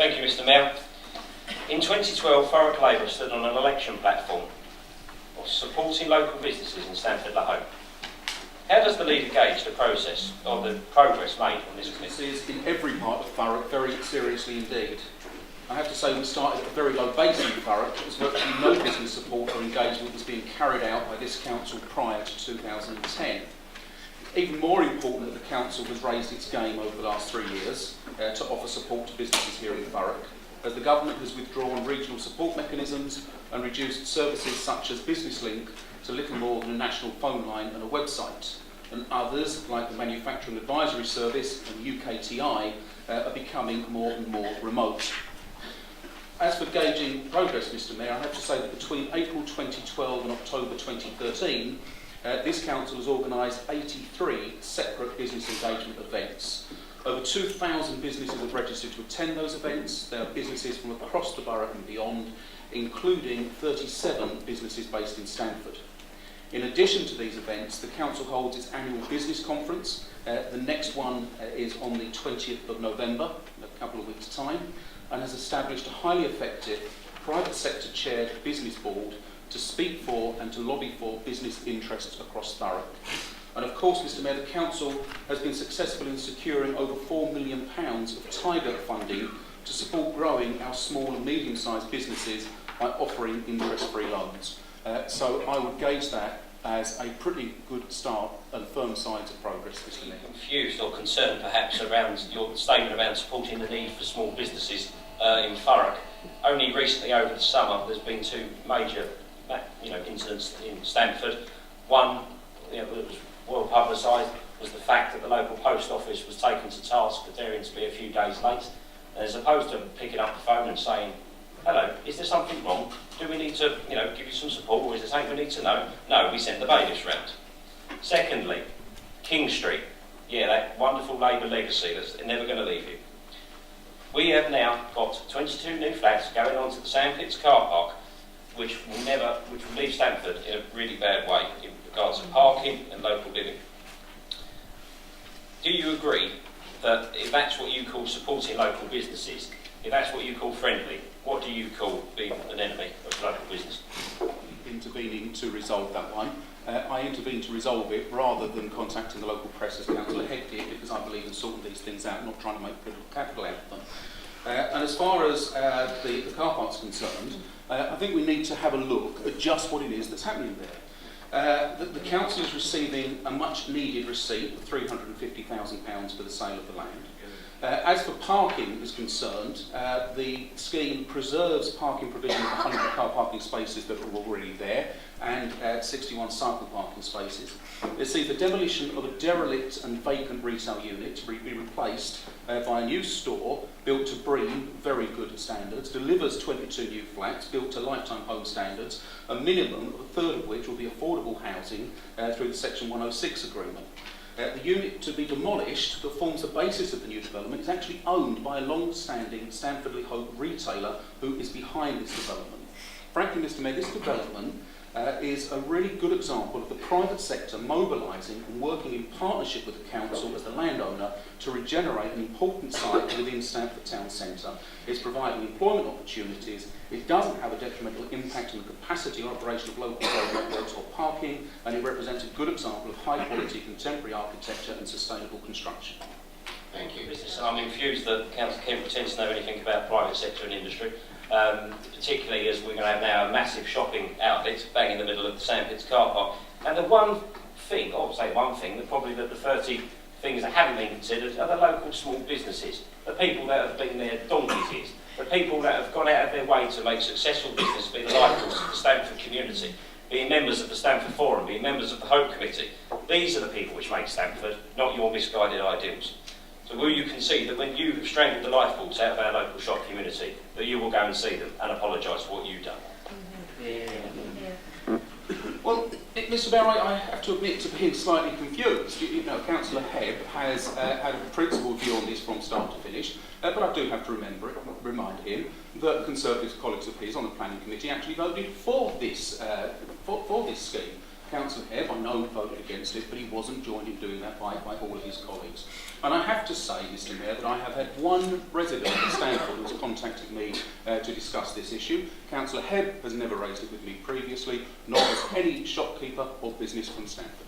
Thank you, Mr. Mayor. In 2012, Thurrock Labour stood on an election platform of supporting local businesses in Stamford-le-Hope. How does the leader gauge the process or the progress made on this committee? Businesses in every part of Thurrock very seriously indeed. I have to say we started at a very low base in Thurrock, as virtually no business support or engagement was being carried out by this council prior to 2010. Even more important that the council has raised its game over the last 3 years to offer support to businesses here in Thurrock, as the government has withdrawn regional support mechanisms and reduced services such as Business Link to little more than a national phone line and a website. And others, like the Manufacturing Advisory Service and UKTI, are becoming more and more remote. As for gauging progress, Mr. Mayor, I have to say that between April 2012 and October 2013, this council has organised 83 separate business engagement events. Over 2,000 businesses have registered to attend those events. There are businesses from across the borough and beyond, including 37 businesses based in Stamford. In addition to these events, the council holds its annual business conference. The next one is on the 20th of November, in a couple of weeks' time, and has established a highly effective private sector chaired business board to speak for and to lobby for business interests across Thurrock. And of course, Mr. Mayor, the council has been successful in securing over £4 million of Tiger funding to support growing our small and medium-sized businesses by offering interest-free loans. So I would gauge that as a pretty good start and firm signs of progress, Mr. Mayor. Confused or concerned perhaps around your statement about supporting the need for small businesses in Thurrock. Only recently over the summer there's been two major incidents in Stamford. One that was well publicised was the fact that the local post office was taken to task for daring to be a few days late. And as opposed to picking up the phone and saying, hello, is there something wrong? Do we need to, give you some support, or is there something we need to know? No, we sent the bailiffs round. Secondly, King Street. Yeah, that wonderful Labour legacy that's never going to leave you. We have now got 22 new flats going onto the Sandpits car park, which will leave Stamford in a really bad way in regards to parking and local living. Do you agree that if that's what you call supporting local businesses, if that's what you call friendly, what do you call being an enemy of local business? Intervening to resolve that one. I intervene to resolve it rather than contacting the local press as Councillor Head did, because I believe in sorting these things out, not trying to make political capital out of them. And as far as the car park's concerned, I think we need to have a look at just what it is that's happening there. The council is receiving a much needed receipt of £350,000 for the sale of the land. As for parking is concerned, the scheme preserves parking provision of 100 car parking spaces that are already there and 61 cycle parking spaces. It sees the demolition of a derelict and vacant retail unit to be replaced by a new store built to BREEAM, very good standards, delivers 22 new flats built to lifetime home standards, a minimum of a third of which will be affordable housing through the Section 106 agreement. The unit to be demolished that forms the basis of the new development is actually owned by a long-standing Stamford-le-Hope retailer who is behind this development. Frankly, Mr. Mayor, this development is a really good example of the private sector mobilising and working in partnership with the council as the landowner to regenerate an important site within Stamford Town Centre. It's providing employment opportunities. It doesn't have a detrimental impact on the capacity or operation of local road networks or parking, and it represents a good example of high-quality contemporary architecture and sustainable construction. Thank you, Mr. I'm confused that Councillor Kemp pretends to know anything about private sector and industry, particularly as we're going to have now a massive shopping outlet bang in the middle of the Sandpits car park. And the one thing, probably the 30 things that haven't been considered are the local small businesses, the people that have been there donkey's years, the people that have gone out of their way to make successful business be the lifeblood of the Stamford community, being members of the Stamford Forum, being members of the Hope Committee. These are the people which make Stamford, not your misguided ideals. So will you concede that when you have strangled the lifeboats out of our local shop community, that you will go and see them and apologise for what you've done? Yeah. Well, Mr. Mayor, I have to admit to being slightly confused. Councillor Hebb has had a principled view on this from start to finish, but I do have to remind him that Conservative colleagues of his on the Planning Committee actually voted for this scheme. Councillor Hebb, I know, voted against it, but he wasn't joined in doing that by all of his colleagues. And I have to say, Mr Mayor, that I have had one resident of Stanford who has contacted me to discuss this issue. Councillor Hebb has never raised it with me previously, nor has any shopkeeper or business from Stanford.